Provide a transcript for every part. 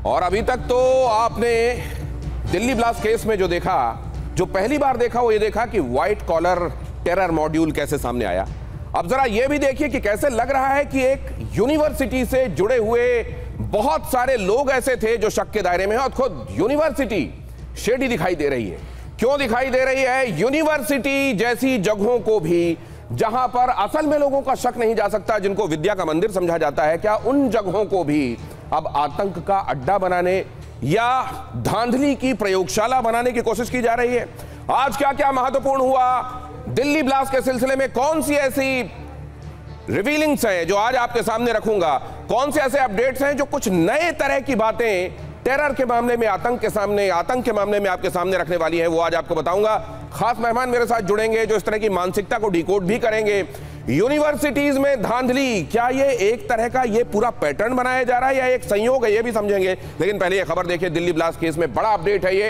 और अभी तक तो आपने दिल्ली ब्लास्ट केस में जो देखा, जो पहली बार देखा वो ये देखा कि व्हाइट कॉलर टेरर मॉड्यूल कैसे सामने आया। अब जरा ये भी देखिए कि कैसे लग रहा है कि एक यूनिवर्सिटी से जुड़े हुए बहुत सारे लोग ऐसे थे जो शक के दायरे में हैं और खुद यूनिवर्सिटी शेडी दिखाई दे रही है। क्यों दिखाई दे रही है? यूनिवर्सिटी जैसी जगहों को भी जहां पर असल में लोगों का शक नहीं जा सकता, जिनको विद्या का मंदिर समझा जाता है, क्या उन जगहों को भी अब आतंक का अड्डा बनाने या धांधली की प्रयोगशाला बनाने की कोशिश की जा रही है? आज क्या क्या महत्वपूर्ण हुआ दिल्ली ब्लास्ट के सिलसिले में? कौन सी ऐसी रिवीलिंग्स हैं जो आज आपके सामने रखूंगा? कौन से ऐसे अपडेट्स हैं जो कुछ नए तरह की बातें टेरर के मामले में, आतंक के मामले में आपके सामने रखने वाली हैं? वो आज आपको बताऊंगा। खास मेहमान मेरे साथ जुड़ेंगे जो इस तरह की मानसिकता को डिकोड भी करेंगे। यूनिवर्सिटीज में धांधली, क्या ये एक तरह का ये पूरा पैटर्न बनाया जा रहा है या एक संयोग है, ये भी समझेंगे। लेकिन पहले ये खबर देखिए, दिल्ली ब्लास्ट केस में बड़ा अपडेट है ये।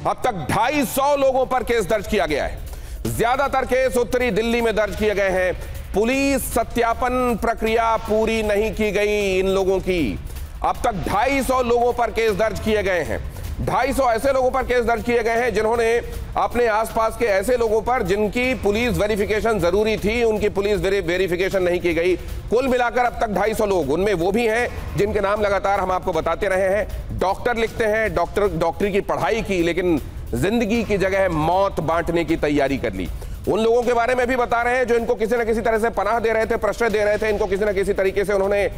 अब तक 250 लोगों पर केस दर्ज किया गया है। ज्यादातर केस उत्तरी दिल्ली में दर्ज किए गए हैं। पुलिस सत्यापन प्रक्रिया पूरी नहीं की गई इन लोगों की। अब तक 250 लोगों पर केस दर्ज किए गए हैं। 250 ऐसे लोगों पर केस दर्ज किए गए हैं जिन्होंने अपने आसपास के ऐसे लोगों पर जिनकी पुलिस वेरिफिकेशन जरूरी थी, उनकी पुलिस वेरिफिकेशन नहीं की गई। कुल मिलाकर अब तक 250 लोग, उनमें वो भी हैं जिनके नाम लगातार हम आपको बताते रहे हैं। डॉक्टर लिखते हैं, डॉक्टरी की पढ़ाई की, लेकिन जिंदगी की जगह मौत बांटने की तैयारी कर ली। उन लोगों के बारे में भी बता रहे हैं जो इनको किसी न किसी तरह से पनाह दे रहे थे, प्रश्रय दे रहे थे, इनको किसी न किसी तरीके से उन्होंने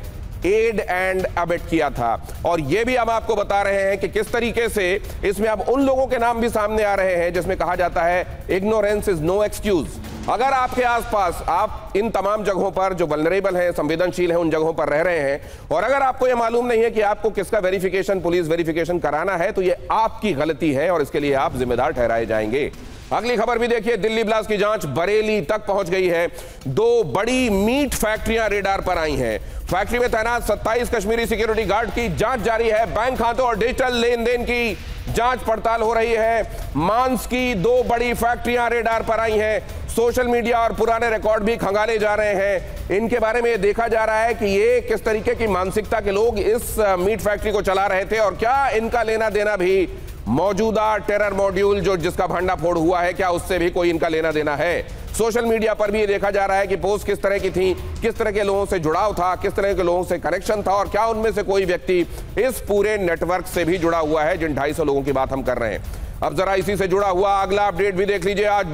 एड एंड अबेट किया था। और ये भी हम आपको बता रहे हैं कि किस तरीके से इसमें अब उन लोगों के नाम भी सामने आ रहे हैं जिसमें कहा जाता है इग्नोरेंस इज नो एक्सक्यूज। अगर आपके आसपास आप इन तमाम जगहों पर जो वल्नरेबल हैं, संवेदनशील हैं, उन जगहों पर रह रहे हैं और अगर आपको यह मालूम नहीं है कि आपको किसका वेरिफिकेशन, पुलिस वेरिफिकेशन कराना है, तो यह आपकी गलती है और इसके लिए आप जिम्मेदार ठहराए जाएंगे। अगली खबर भी देखिए, दिल्ली ब्लास्ट की जांच बरेली तक पहुंच गई है। 2 बड़ी मीट फैक्ट्रियां रेडार पर आई हैं। फैक्ट्री में तैनात 27 कश्मीरी सिक्योरिटी गार्ड की जांच जारी है। बैंक खातों और डिजिटल लेन देन की जांच पड़ताल हो रही है। मांस की 2 बड़ी फैक्ट्रियां रेडार पर आई हैं। सोशल मीडिया और पुराने रिकॉर्ड भी खंगाले जा रहे हैं। इनके बारे में देखा जा रहा है कि ये किस तरीके की मानसिकता के लोग इस मीट फैक्ट्री को चला रहे थे और क्या इनका लेना देना भी मौजूदा टेरर मॉड्यूल जो जिसका भंडाफोड़ हुआ है, क्या उससे भी कोई इनका लेना देना है? सोशल मीडिया पर भी ये देखा जा रहा है कि पोस्ट किस तरह की थी, किस तरह के लोगों से जुड़ाव था, किस तरह के लोगों से कनेक्शन था और क्या उनमें से कोई व्यक्ति इस पूरे नेटवर्क से भी जुड़ा हुआ है जिन 250 लोगों की बात हम कर रहे हैं। अब जरा इसी से जुड़ा हुआ अगला अपडेट भी देख लीजिए। आज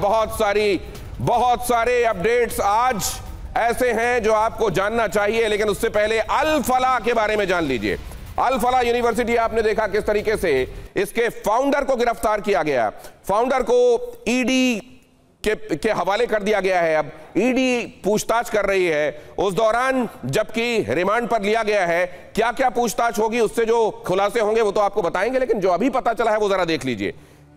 बहुत सारे अपडेट्स आज ऐसे हैं जो आपको जानना चाहिए, लेकिन उससे पहले अल फलाह के बारे में जान लीजिए। अल फलाह यूनिवर्सिटी, आपने देखा किस तरीके से इसके फाउंडर को गिरफ्तार किया गया। फाउंडर को ईडी के हवाले कर दिया गया है। अब ईडी पूछताछ कर रही है। उस दौरान जबकि रिमांड पर लिया गया है, क्या क्या पूछताछ होगी, उससे जो खुलासे होंगे वो तो आपको बताएंगे, लेकिन जो अभी पता चला है वो जरा देख लीजिए।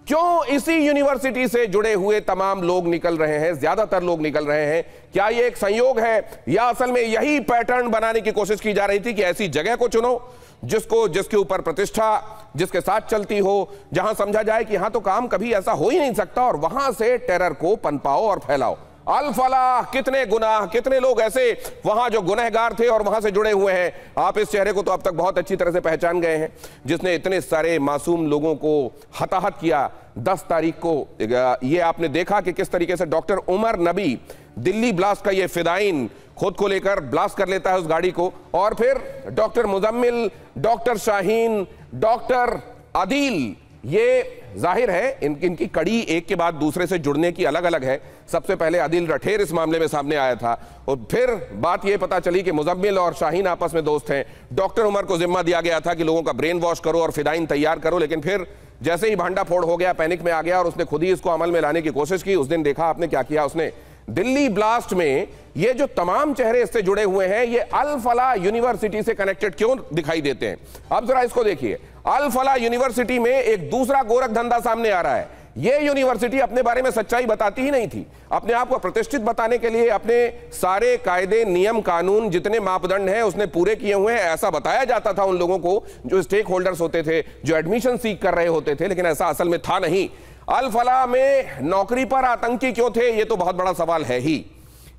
क्यों इसी यूनिवर्सिटी से जुड़े हुए तमाम लोग निकल रहे हैं, ज्यादातर लोग निकल रहे हैं? क्या ये एक संयोग है या असल में यही पैटर्न बनाने की कोशिश की जा रही थी कि ऐसी जगह को चुनो जिसके ऊपर प्रतिष्ठा जिसके साथ चलती हो, जहां समझा जाए कि यहां तो काम कभी ऐसा हो ही नहीं सकता और वहां से टेरर को पनपाओ और फैलाओ। अल फलाह, कितने गुनाह, कितने लोग ऐसे वहां जो गुनहगार थे और वहां से जुड़े हुए हैं। आप इस चेहरे को तो अब तक बहुत अच्छी तरह से पहचान गए हैं, जिसने इतने सारे मासूम लोगों को हताहत किया। 10 तारीख को ये आपने देखा कि किस तरीके से डॉक्टर उमर नबी, दिल्ली ब्लास्ट का ये फिदाइन, खुद को लेकर ब्लास्ट कर लेता है उस गाड़ी को, और फिर doctor Muzammil, doctor Shaheen, doctor Adil, ये जाहिर है इनकी कड़ी एक के बाद दूसरे से जुड़ने की अलग अलग है। सबसे पहले आदिल रठेर इस मामले में सामने आया था और फिर बात यह पता चली कि मुजम्मिल और शाहीन आपस में दोस्त हैं। डॉक्टर उमर को जिम्मा दिया गया था कि लोगों का ब्रेन वॉश करो और फिदाइन तैयार करो, लेकिन फिर जैसे ही भांडाफोड़ हो गया, पैनिक में आ गया और उसने खुद ही इसको अमल में लाने की कोशिश की। उस दिन देखा आपने क्या किया उसने। दिल्ली ब्लास्ट में ये जो तमाम चेहरे इससे जुड़े हुए हैं, ये अल फलाह यूनिवर्सिटी से कनेक्टेड क्यों दिखाई देते हैं? अब जरा इसको देखिए। अल फलाह यूनिवर्सिटी में एक दूसरा गोरख धंधा सामने आ रहा है। ये यूनिवर्सिटी अपने बारे में सच्चाई बताती ही नहीं थी। अपने आप को प्रतिष्ठित बताने के लिए अपने सारे कायदे, नियम, कानून, जितने मापदंड हैं उसने पूरे किए हुए हैं, ऐसा बताया जाता था उन लोगों को जो स्टेक होल्डर्स होते थे, जो एडमिशन सीख कर रहे होते थे, लेकिन ऐसा असल में था नहीं। अल फलाह में नौकरी पर आतंकी क्यों थे, यह तो बहुत बड़ा सवाल है ही।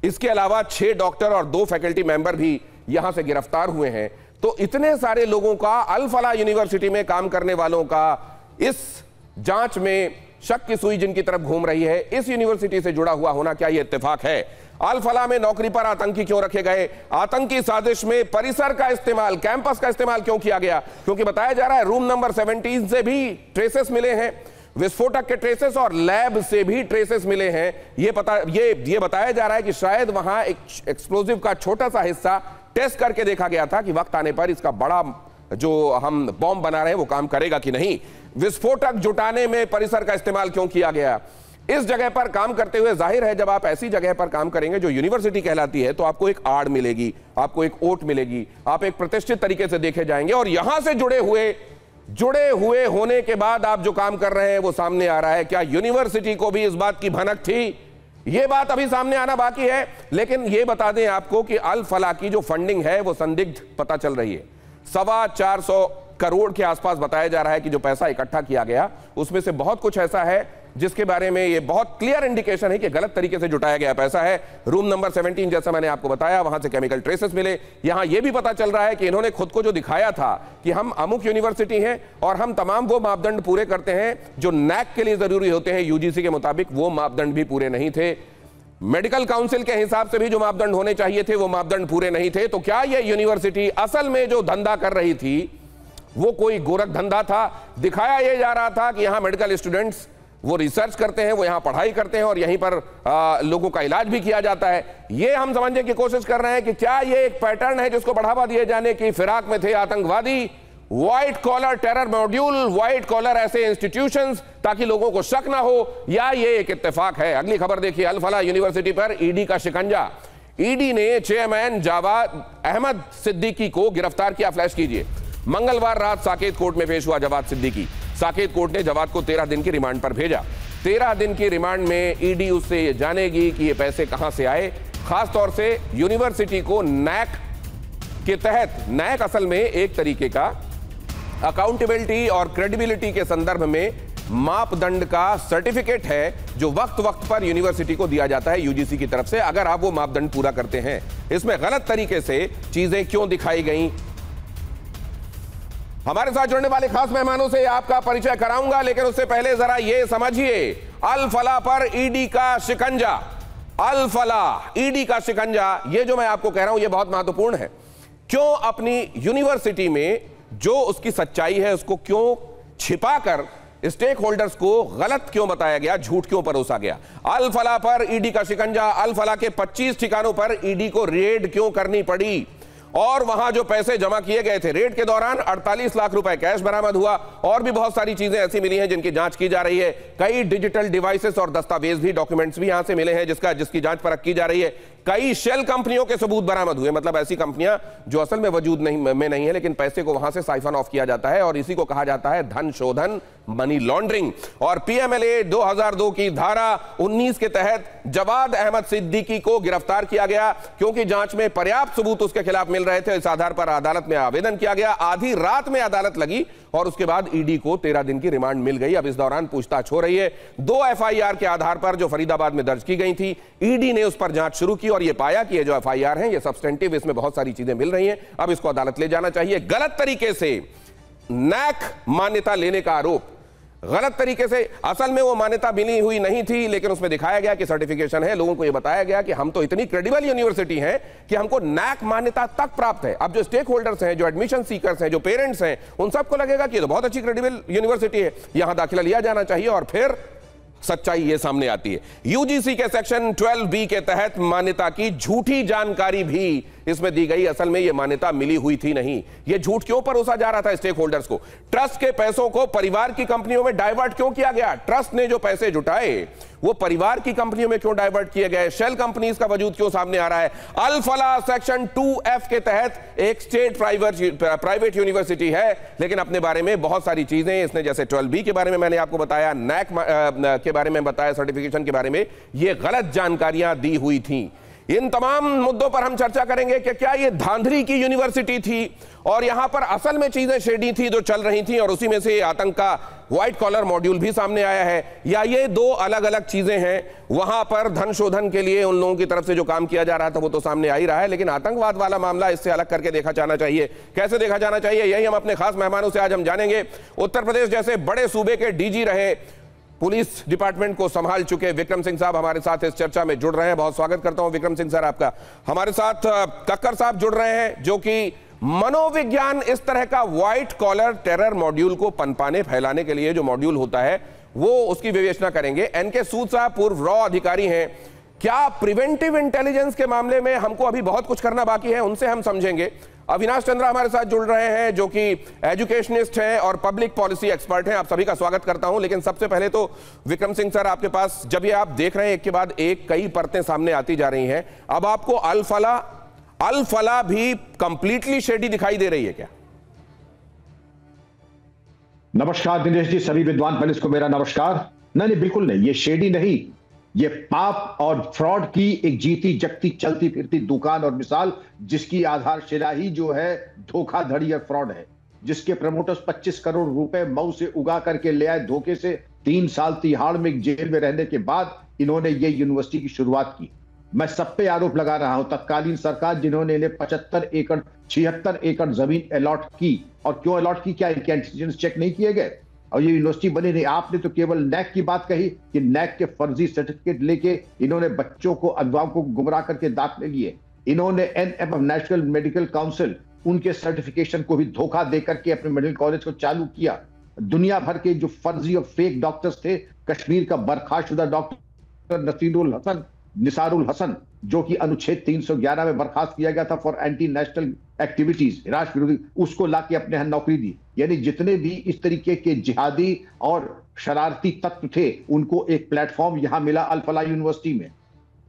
इसके अलावा 6 डॉक्टर और 2 फैकल्टी मेंबर भी यहां से गिरफ्तार हुए हैं। तो इतने सारे लोगों का, अल फलाह यूनिवर्सिटी में काम करने वालों का इस जांच में शक की सुई जिनकी तरफ घूम रही है, इस यूनिवर्सिटी से जुड़ा हुआ होना, क्या यह इत्तेफाक है? अल फलाह में नौकरी पर आतंकी क्यों रखे गए? आतंकी साजिश में परिसर का इस्तेमाल, कैंपस का इस्तेमाल क्यों किया गया? क्योंकि बताया जा रहा है रूम नंबर 17 से भी ट्रेसेस मिले हैं, विस्फोटक के ट्रेसेस, और लैब से भी ट्रेसेस मिले हैं। ये बताया जा रहा है कि शायद वहां एक एक्सप्लोजिव का छोटा सा हिस्सा टेस्ट करके देखा गया था कि वक्त आने पर इसका बड़ा जो हम बॉम्ब बना रहे हैं वो काम करेगा कि नहीं। विस्फोटक जुटाने में परिसर का इस्तेमाल क्यों किया गया? इस जगह पर काम करते हुए जाहिर है जब आप ऐसी जगह पर काम करेंगे जो यूनिवर्सिटी कहलाती है तो आपको एक आड़ मिलेगी, आपको एक ओट मिलेगी, आप एक प्रतिष्ठित तरीके से देखे जाएंगे, और यहां से जुड़े हुए होने के बाद आप जो काम कर रहे हैं वो सामने आ रहा है। क्या यूनिवर्सिटी को भी इस बात की भनक थी? ये बात अभी सामने आना बाकी है, लेकिन ये बता दें आपको कि अल फलाह की जो फंडिंग है वो संदिग्ध पता चल रही है। 425 करोड़ के आसपास बताया जा रहा है कि जो पैसा इकट्ठा किया गया उसमें से बहुत कुछ ऐसा है जिसके बारे में ये बहुत क्लियर इंडिकेशन है कि गलत तरीके से जुटाया गया पैसा है। रूम नंबर 17 जैसा मैंने आपको बताया, वहां से केमिकल ट्रेसेस मिले। यहां यह भी पता चल रहा है कि इन्होंने खुद को जो दिखाया था कि हम अमुक यूनिवर्सिटी हैं और हम तमाम वो मापदंड पूरे करते हैं जो नैक के लिए जरूरी होते हैं यूजीसी के मुताबिक, वो मापदंड भी पूरे नहीं थे। मेडिकल काउंसिल के हिसाब से भी जो मापदंड होने चाहिए थे वो मापदंड पूरे नहीं थे। तो क्या यह यूनिवर्सिटी असल में जो धंधा कर रही थी वो कोई गोरख धंधा था? दिखाया यह जा रहा था कि यहां मेडिकल स्टूडेंट्स वो रिसर्च करते हैं, वो यहां पढ़ाई करते हैं और यहीं पर लोगों का इलाज भी किया जाता है। ये हम समझने की कोशिश कर रहे हैं कि क्या ये एक पैटर्न है जिसको बढ़ावा दिए जाने की फिराक में थे आतंकवादी, white collar terror module, white collar ऐसे इंस्टीट्यूशंस ताकि लोगों को शक ना हो, या ये एक इत्तेफाक है? अगली खबर देखिए, अल फलाह यूनिवर्सिटी पर ईडी का शिकंजा। ईडी ने चेयरमैन जावाद अहमद सिद्दीकी को गिरफ्तार किया। फ्लैश कीजिए, मंगलवार रात साकेत कोर्ट में पेश हुआ जवाद सिद्दीकी। साकेत कोर्ट ने जवाद को 13 दिन की रिमांड पर भेजा। 13 दिन की रिमांड में ईडी उससे ये जानेगी कि ये पैसे कहां से आए, खासतौर से यूनिवर्सिटी को नैक के तहत, नैक असल में एक तरीके का अकाउंटेबिलिटी और क्रेडिबिलिटी के संदर्भ में मापदंड का सर्टिफिकेट है जो वक्त वक्त पर यूनिवर्सिटी को दिया जाता है यूजीसी की तरफ से, अगर आप वो मापदंड पूरा करते हैं। इसमें गलत तरीके से चीजें क्यों दिखाई गई? हमारे साथ जुड़ने वाले खास मेहमानों से आपका परिचय कराऊंगा, लेकिन उससे पहले जरा ये समझिए, अल फलाह पर ईडी का शिकंजा। अल फलाह, ईडी का शिकंजा, ये जो मैं आपको कह रहा हूं ये बहुत महत्वपूर्ण है। क्यों अपनी यूनिवर्सिटी में जो उसकी सच्चाई है उसको क्यों छिपाकर स्टेक होल्डर्स को गलत क्यों बताया गया, झूठ क्यों परोसा गया? अल फलाह पर ईडी का शिकंजा। अल फलाह के 25 ठिकानों पर ईडी को रेड क्यों करनी पड़ी और वहां जो पैसे जमा किए गए थे, रेड के दौरान 48 लाख रुपए कैश बरामद हुआ और भी बहुत सारी चीजें ऐसी मिली हैं जिनकी जांच की जा रही है। कई डिजिटल डिवाइसेस और दस्तावेज भी, डॉक्यूमेंट्स भी यहां से मिले हैं जिसकी जांच परख की जा रही है। कई शेल कंपनियों के सबूत बरामद हुए, मतलब ऐसी कंपनियां जो असल में वजूद नहीं है लेकिन पैसे को वहां से साइफन ऑफ किया जाता है और इसी को कहा जाता है धन शोधन, मनी लॉन्ड्रिंग। और पीएमएलए 2002 की धारा 19 के तहत जवाद अहमद सिद्दीकी को गिरफ्तार किया गया क्योंकि जांच में पर्याप्त सबूत उसके खिलाफ मिल रहे थे। इस आधार पर अदालत में आवेदन किया गया। आधी रात में अदालत लगी और उसके बाद ईडी को 13 दिन की रिमांड मिल गई। अब इस दौरान पूछताछ हो रही है। 2 एफआईआर के आधार पर जो फरीदाबाद में दर्ज की गई थी, ईडी ने उस पर जांच शुरू की और यह पाया कि ये जो एफआईआर हैं ये सब्सटेंटिव, इसमें बहुत सारी चीजें मिल रही हैं। अब इसको अदालत ले जाना चाहिए। गलत तरीके से नैक मान्यता लेने का आरोप, गलत तरीके से, असल में वो मान्यता मिली हुई नहीं थी लेकिन उसमें दिखाया गया कि सर्टिफिकेशन है। लोगों को यह बताया गया कि हम तो इतनी क्रेडिबल यूनिवर्सिटी हैं कि हमको नैक मान्यता तक प्राप्त है। अब जो स्टेक होल्डर्स हैं, जो एडमिशन सीकर्स हैं, जो पेरेंट्स हैं, उन सबको लगेगा कि ये तो बहुत अच्छी क्रेडिबल यूनिवर्सिटी है, यहां दाखिला लिया जाना चाहिए और फिर सच्चाई ये सामने आती है। यूजीसी के सेक्शन 12B के तहत मान्यता की झूठी जानकारी भी इसमें दी गई। असल में ये मान्यता मिली हुई थी नहीं। ये झूठ क्यों परोसा जा रहा था स्टेक होल्डर्स को? ट्रस्ट के पैसों को परिवार की कंपनियों में डाइवर्ट क्यों किया गया? ट्रस्ट ने जो पैसे जुटाए वो परिवार की कंपनियों में क्यों डाइवर्ट किए गए? शेल कंपनीज का वजूद क्यों सामने आ रहा है? अल फलाह सेक्शन 2F के तहत एक स्टेट प्राइवेट यूनिवर्सिटी है लेकिन अपने बारे में बहुत सारी चीजें इसने, जैसे 12B के बारे में मैंने आपको बताया, नैक के बारे में बताया, सर्टिफिकेशन के बारे में, ये गलत जानकारियां दी हुई थी। इन तमाम मुद्दों पर हम चर्चा करेंगे कि क्या ये धांधली की यूनिवर्सिटी थी और यहां पर असल में चीजें शेडी थी जो चल रही थी और उसी में से आतंक का व्हाइट कॉलर मॉड्यूल भी सामने आया है, या ये दो अलग अलग चीजें हैं। वहां पर धन शोधन के लिए उन लोगों की तरफ से जो काम किया जा रहा था वो तो सामने आ ही रहा है, लेकिन आतंकवाद वाला मामला इससे अलग करके देखा जाना चाहिए। कैसे देखा जाना चाहिए, यही हम अपने खास मेहमानों से आज हम जानेंगे। उत्तर प्रदेश जैसे बड़े सूबे के डीजी रहे, पुलिस डिपार्टमेंट को संभाल चुके विक्रम सिंह साहब हमारे साथ इस चर्चा में जुड़ रहे हैं। बहुत स्वागत करता हूं विक्रम सिंह सर आपका। हमारे साथ कक्कर साहब जुड़ रहे हैं, जो कि मनोविज्ञान इस तरह का व्हाइट कॉलर टेरर मॉड्यूल को पनपाने फैलाने के लिए जो मॉड्यूल होता है वो उसकी विवेचना करेंगे। एनके सूद साहब पूर्व रॉ अधिकारी हैं। क्या प्रिवेंटिव इंटेलिजेंस के मामले में हमको अभी बहुत कुछ करना बाकी है, उनसे हम समझेंगे। अविनाश चंद्रा हमारे साथ जुड़ रहे हैं, जो कि एजुकेशनिस्ट हैं और पब्लिक पॉलिसी एक्सपर्ट हैं। आप सभी का स्वागत करता हूं। लेकिन सबसे पहले तो विक्रम सिंह सर आपके पास, जब ये आप देख रहे हैं एक के बाद एक कई परतें सामने आती जा रही हैं, अब आपको अल फला भी कंप्लीटली शेडी दिखाई दे रही है क्या? नमस्कार दिनेश जी, सभी विद्वान पुलिस को मेरा नमस्कार। नहीं, बिल्कुल नहीं, ये शेडी नहीं, ये पाप और फ्रॉड की एक जीती जगती चलती फिरती दुकान और मिसाल, जिसकी आधारशिला ही जो है धोखाधड़ी और फ्रॉड है, जिसके प्रमोटर्स 25 करोड़ रुपए मऊ से उगा करके ले आए धोखे से। 3 साल तिहाड़ में जेल में रहने के बाद इन्होंने ये यूनिवर्सिटी की शुरुआत की। मैं सब पे आरोप लगा रहा हूं, तत्कालीन सरकार जिन्होंने इन्हें 76 एकड़ जमीन अलॉट की, और क्यों अलॉट की, क्या इनके एंटीजेंस चेक नहीं किए गए और ये यूनिवर्सिटी बनी नहीं? आपने तो केवल नैक की बात कही कि नैक के फर्जी सर्टिफिकेट लेके इन्होंने बच्चों को, अगवाओं को गुमराह करके दाखिले लिए। इन्होंने एनएम नेशनल मेडिकल काउंसिल, उनके सर्टिफिकेशन को भी धोखा देकर के अपने मेडिकल कॉलेज को चालू किया। दुनिया भर के जो फर्जी और फेक डॉक्टर्स थे, कश्मीर का बर्खास्तशुदा डॉक्टर निसारुल हसन, जो कि अनुच्छेद 311 में बर्खास्त किया गया था फॉर एंटी नेशनल एक्टिविटीज, राष्ट्र विरोधी, उसको लाके अपने यहां नौकरी दी। यानी जितने भी इस तरीके के जिहादी और शरारती तत्व थे, उनको एक प्लेटफॉर्म यहां मिला अल फलाह यूनिवर्सिटी में।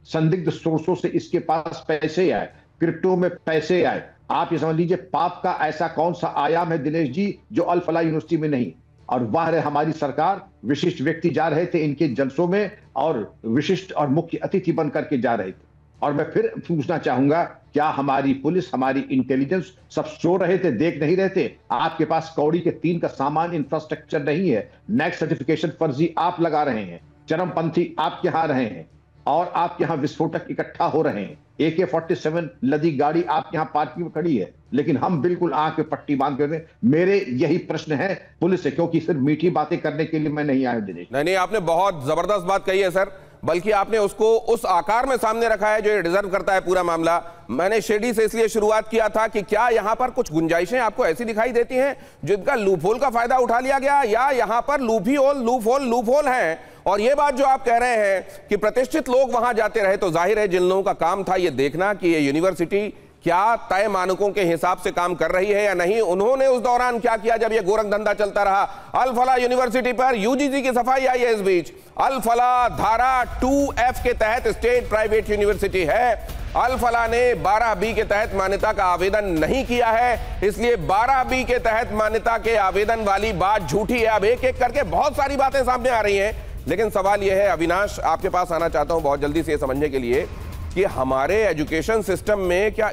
संदिग्ध सोर्सों से इसके पास पैसे आए, क्रिप्टो में पैसे आए। आप ये समझ लीजिए, पाप का ऐसा कौन सा आयाम है दिनेश जी जो अल फलाह यूनिवर्सिटी में नहीं। और वह रहे हमारी सरकार, विशिष्ट व्यक्ति जा रहे थे इनके जलसों में और विशिष्ट और मुख्य अतिथि बन करके जा रहे थे। और मैं फिर पूछना चाहूंगा, क्या हमारी पुलिस, हमारी इंटेलिजेंस सब सो रहे थे, देख नहीं रहे थे? आपके पास कौड़ी के 3 का सामान इंफ्रास्ट्रक्चर नहीं है, नैक सर्टिफिकेशन फर्जी आप लगा रहे हैं, चरमपंथी आपके यहां रहे हैं, और आपके यहां विस्फोटक इकट्ठा हो रहे हैं, AK-47 लदी गाड़ी आपके यहां पार्किंग में खड़ी है, लेकिन हम बिल्कुल आंख पे पट्टी बांध कर। मेरे यही प्रश्न है पुलिस से, क्योंकि सिर्फ मीठी बातें करने के लिए मैं नहीं आया दिनेश। नहीं, आपने बहुत जबरदस्त बात कही है सर, बल्कि आपने उसको उस आकार में सामने रखा है जो ये डिजर्व करता है पूरा मामला। मैंने शेडी से इसलिए शुरुआत किया था कि क्या यहां पर कुछ गुंजाइशें आपको ऐसी दिखाई देती हैं जिनका लूपहोल का फायदा उठा लिया गया, या यहां पर लूपहोल है? और ये बात जो आप कह रहे हैं कि प्रतिष्ठित लोग वहां जाते रहे, तो जाहिर है जिन लोगों का काम था ये देखना कि ये यूनिवर्सिटी क्या तय मानकों के हिसाब से काम कर रही है या नहीं, उन्होंने उस दौरान क्या किया जब ये गोरख धंधा चलता रहा। अल फलाह यूनिवर्सिटी पर यूजीसी की सफाई आई है इस बीच। अल फलाह धारा 2F के तहत स्टेट प्राइवेट यूनिवर्सिटी है। अल फलाह ने 12B के तहत मान्यता का आवेदन नहीं किया है, इसलिए 12B के तहत मान्यता के आवेदन वाली बात झूठी है। अब एक एक करके बहुत सारी बातें सामने आ रही हैं, लेकिन सवाल यह है, अविनाश आपके पास आना चाहता हूं बहुत जल्दी से ये समझने के लिए कि हमारे एजुकेशन सिस्टम में क्या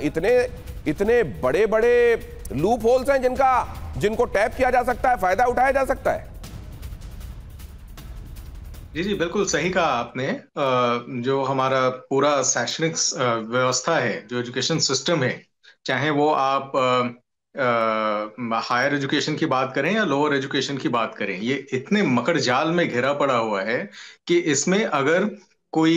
इतने बड़े बड़े लूप होल्स हैं जिनको टैप किया जा सकता है, फायदा उठाया जा सकता है? जी, बिल्कुल सही कहा आपने। जो हमारा पूरा शैक्षणिक व्यवस्था है, जो एजुकेशन सिस्टम है, चाहे वो आप हायर एजुकेशन की बात करें या लोअर एजुकेशन की बात करें, ये इतने मकड़ जाल में घिरा पड़ा हुआ है कि इसमें अगर कोई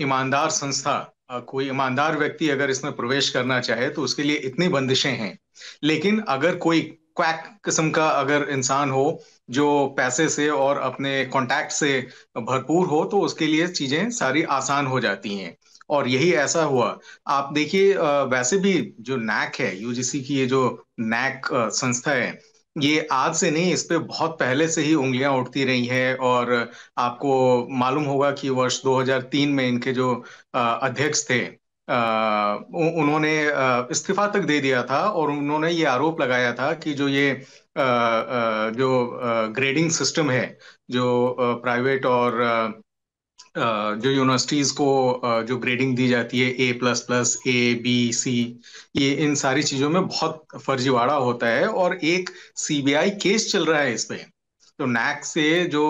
ईमानदार संस्था, कोई ईमानदार व्यक्ति अगर इसमें प्रवेश करना चाहे तो उसके लिए इतनी बंदिशें हैं। लेकिन अगर कोई क्वैक किस्म का अगर इंसान हो जो पैसे से और अपने कॉन्टैक्ट से भरपूर हो, तो उसके लिए चीजें सारी आसान हो जाती हैं। और यही ऐसा हुआ। आप देखिए, वैसे भी जो नैक है, यूजीसी की ये जो नैक संस्था है, ये आज से नहीं, इस पे बहुत पहले से ही उंगलियां उठती रही हैं। और आपको मालूम होगा कि वर्ष 2003 में इनके जो अध्यक्ष थे, उन्होंने इस्तीफा तक दे दिया था, और उन्होंने ये आरोप लगाया था कि जो ये जो ग्रेडिंग सिस्टम है, जो प्राइवेट और जो यूनिवर्सिटीज को जो ग्रेडिंग दी जाती है A++, A, B, C, ये इन सारी चीजों में बहुत फर्जीवाड़ा होता है और एक CBI केस चल रहा है इस पे। तो NAC से जो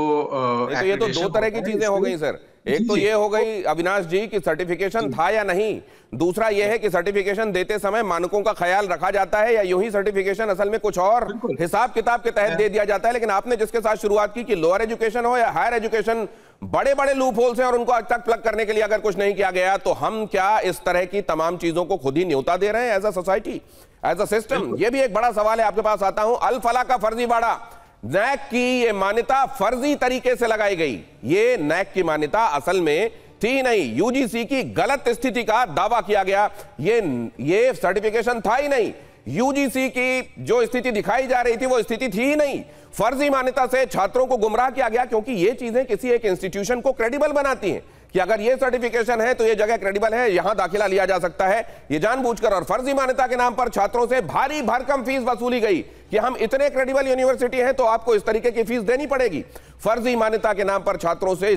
नहीं, तो ये तो दो तरह की चीजें हो गई सर। एक तो ये हो गई अविनाश जी कि सर्टिफिकेशन था या नहीं, दूसरा ये है कि सर्टिफिकेशन देते समय मानकों का ख्याल रखा जाता है या यूं ही सर्टिफिकेशन असल में कुछ और हिसाब किताब के तहत दे दिया जाता है। लेकिन आपने जिसके साथ शुरुआत की कि लोअर एजुकेशन हो या हायर एजुकेशन, बड़े बड़े लूप होल्स हैं और उनको आज तक प्लग करने के लिए अगर कुछ नहीं किया गया तो हम क्या इस तरह की तमाम चीजों को खुद ही न्योता दे रहे हैं as a society, as a system? ये भी एक बड़ा सवाल है। आपके पास आता हूं। अल फलाह का फर्जीवाड़ा, नैक की ये मान्यता फर्जी तरीके से लगाई गई। ये नैक की मान्यता असल में थी नहीं, यूजीसी की गलत स्थिति का दावा किया गया। ये सर्टिफिकेशन था ही नहीं, यूजीसी की जो स्थिति दिखाई जा रही थी वो स्थिति थी ही नहीं। फर्जी मान्यता से छात्रों को गुमराह किया गया, क्योंकि ये चीजें किसी एक इंस्टीट्यूशन को क्रेडिबल बनाती हैं कि अगर ये सर्टिफिकेशन है तो ये जगह क्रेडिबल है, यहां दाखिला लिया जा सकता है। ये जानबूझकर और फर्जी मान्यता के नाम पर छात्रों से भारी भरकम फीस वसूली गई कि हम इतने क्रेडिबल यूनिवर्सिटी हैं तो आपको इस तरीके की फीस देनी पड़ेगी। फर्जी मान्यता के नाम पर छात्रों से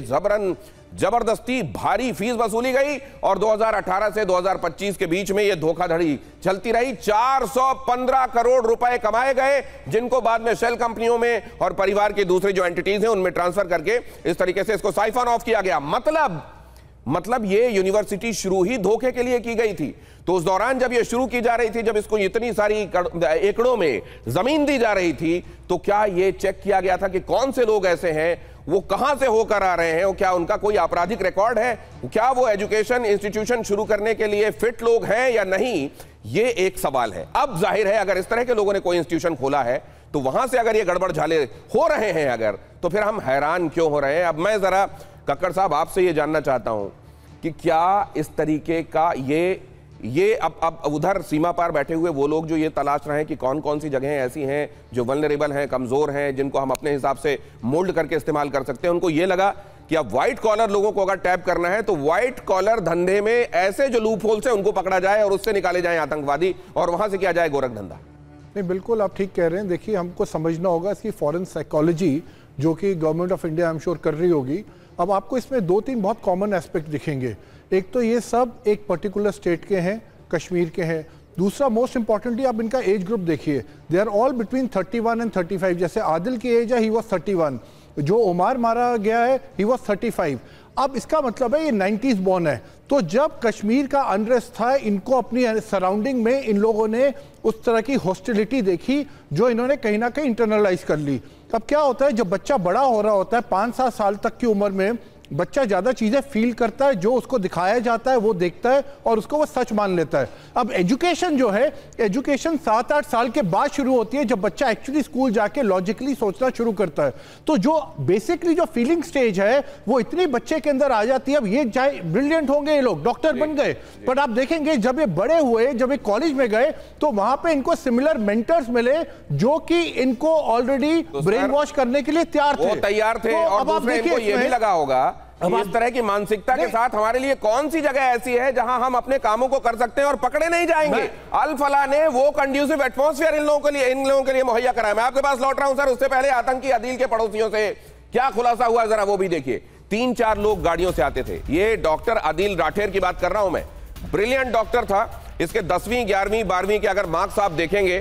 जबरदस्ती भारी फीस वसूली गई और 2018 से 2025 के बीच में यह धोखाधड़ी चलती रही। 415 करोड़ रुपए कमाए गए, जिनको बाद में शेल कंपनियों में और परिवार की दूसरी जो एंटिटीज हैं उनमें ट्रांसफर करके इस तरीके से इसको साइफन ऑफ किया गया। मतलब ये यूनिवर्सिटी शुरू ही धोखे के लिए की गई थी। तो उस दौरान जब ये शुरू की जा रही थी, जब इसको इतनी सारी एकड़ों में जमीन दी जा रही थी, तो क्या ये चेक किया गया था कि कौन से लोग ऐसे हैं, वो कहां से होकर आ रहे हैं, और क्या उनका कोई आपराधिक रिकॉर्ड है, क्या वो एजुकेशन इंस्टीट्यूशन शुरू करने के लिए फिट लोग हैं या नहीं? ये एक सवाल है। अब जाहिर है अगर इस तरह के लोगों ने कोई इंस्टीट्यूशन खोला है तो वहां से अगर ये गड़बड़ झाले हो रहे हैं अगर, तो फिर हम हैरान क्यों हो रहे हैं? अब मैं जरा कक्कड़ साहब आपसे ये जानना चाहता हूं कि क्या इस तरीके का ये अब उधर सीमा पार बैठे हुए वो लोग जो ये तलाश रहे हैं कि कौन कौन सी जगहें ऐसी हैं जो वल्नरेबल हैं, कमजोर हैं, जिनको हम अपने हिसाब से मोल्ड करके इस्तेमाल कर सकते हैं, उनको ये लगा कि अब व्हाइट कॉलर लोगों को अगर टैप करना है तो व्हाइट कॉलर धंधे में ऐसे जो लूप होल्स हैं उनको पकड़ा जाए और उससे निकाले जाए आतंकवादी और वहां से किया जाए गोरख धंधा। नहीं, बिल्कुल आप ठीक कह रहे हैं। देखिए, हमको समझना होगा इसकी फॉरेन साइकोलॉजी जो कि government of India I am sure कर रही होगी। अब आपको इसमें दो तीन बहुत कॉमन एस्पेक्ट दिखेंगे। एक तो ये सब एक पर्टिकुलर स्टेट के हैं, कश्मीर के हैं। दूसरा मोस्ट इंपॉर्टेंटली आप इनका एज ग्रुप देखिए, they are all between 31 and 35। जैसे आदिल की एज है, ही वॉज 31, जो उमर मारा गया है ही वॉज 35। अब इसका मतलब है ये 90s बॉर्न है। तो जब कश्मीर का अनरेस्ट था, इनको अपनी सराउंडिंग में इन लोगों ने उस तरह की हॉस्टिलिटी देखी जो इन्होंने कहीं ना कहीं इंटरनलाइज कर ली। अब क्या होता है, जब बच्चा बड़ा हो रहा होता है 5-7 साल तक की उम्र में, बच्चा ज़्यादा चीज़ें फील करता है, जो उसको दिखाया जाता है वो देखता है और उसको वो सच मान लेता है। अब एजुकेशन जो है, एजुकेशन 7-8 साल के बाद शुरू होती है, जब बच्चा एक्चुअली स्कूल जाके लॉजिकली सोचना शुरू करता है। तो जो बेसिकली जो फीलिंग स्टेज है वो इतनी बच्चे के अंदर आ जाती है। अब ये चाहे ब्रिलियंट होंगे, ये लोग डॉक्टर बन गए, पर आप देखेंगे जब ये बड़े हुए, जब ये कॉलेज में गए तो वहां पर इनको सिमिलर मेंटर्स मिले जो कि इनको ऑलरेडी ब्रेन वॉश करने के लिए तैयार थे। और दूसरे इनको ये भी लगा होगा इस तरह की मानसिकता के साथ हमारे लिए कौन सी जगह ऐसी है जहां हम अपने कामों को कर सकते हैं और पकड़े नहीं जाएंगे। अल फलाह ने वो कंड्यूसिव एटमॉस्फेयर इन लोगों के लिए मुहैया कराया। मैं आपके पास लौट रहा हूं सर, उससे पहले आतंकी आदिल के पड़ोसियों से क्या खुलासा हुआ जरा वो भी देखिए। 3-4 लोग गाड़ियों से आते थे। ये डॉक्टर आदिल राठेर की बात कर रहा हूं मैं, ब्रिलियंट डॉक्टर था। इसके 10वीं 11वीं 12वीं के अगर मार्क्स आप देखेंगे